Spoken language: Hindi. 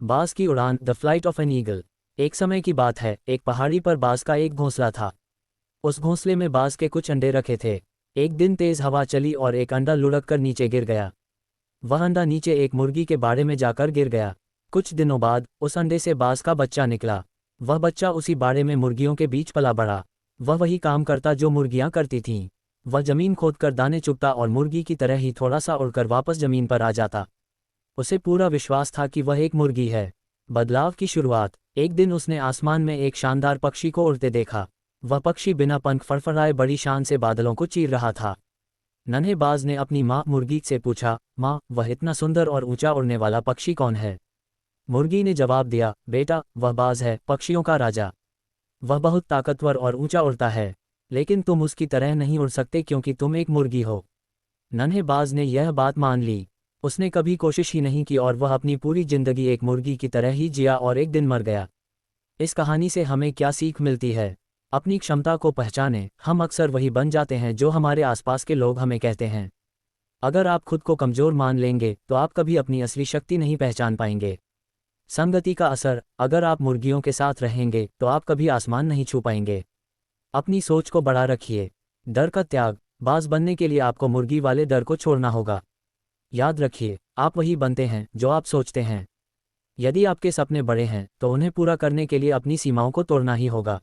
बाज की उड़ान, the flight of an eagle. एक समय की बात है, एक पहाड़ी पर बाज का एक घोंसला था। उस घोंसले में बाज के कुछ अंडे रखे थे। एक दिन तेज हवा चली और एक अंडा लुढ़क कर नीचे गिर गया। वह अंडा नीचे एक मुर्गी के बाड़े में जाकर गिर गया। कुछ दिनों बाद उस अंडे से बाज का बच्चा निकला। वह बच्चा उसी बाड़े में मुर्गियों के बीच पला बढ़ा। वह वही काम करता जो मुर्गियां करती थीं। वह जमीन खोदकर दाने चुगता और मुर्गी की तरह ही थोड़ा सा उड़कर वापस जमीन पर आ जाता। उसे पूरा विश्वास था कि वह एक मुर्गी है। बदलाव की शुरुआत। एक दिन उसने आसमान में एक शानदार पक्षी को उड़ते देखा। वह पक्षी बिना पंख फड़फड़ाए बड़ी शान से बादलों को चीर रहा था। नन्हे बाज ने अपनी माँ मुर्गी से पूछा, माँ, वह इतना सुंदर और ऊंचा उड़ने वाला पक्षी कौन है? मुर्गी ने जवाब दिया, बेटा, वह बाज है, पक्षियों का राजा। वह बहुत ताकतवर और ऊंचा उड़ता है, लेकिन तुम उसकी तरह नहीं उड़ सकते क्योंकि तुम एक मुर्गी हो। नन्हे बाज ने यह बात मान ली। उसने कभी कोशिश ही नहीं की और वह अपनी पूरी जिंदगी एक मुर्गी की तरह ही जिया और एक दिन मर गया। इस कहानी से हमें क्या सीख मिलती है? अपनी क्षमता को पहचानें। हम अक्सर वही बन जाते हैं जो हमारे आसपास के लोग हमें कहते हैं। अगर आप खुद को कमजोर मान लेंगे तो आप कभी अपनी असली शक्ति नहीं पहचान पाएंगे। संगति का असर। अगर आप मुर्गियों के साथ रहेंगे तो आप कभी आसमान नहीं छू पाएंगे। अपनी सोच को बड़ा रखिए। डर का त्याग। बाज बनने के लिए आपको मुर्गी वाले डर को छोड़ना होगा। याद रखिए, आप वही बनते हैं जो आप सोचते हैं। यदि आपके सपने बड़े हैं तो उन्हें पूरा करने के लिए अपनी सीमाओं को तोड़ना ही होगा।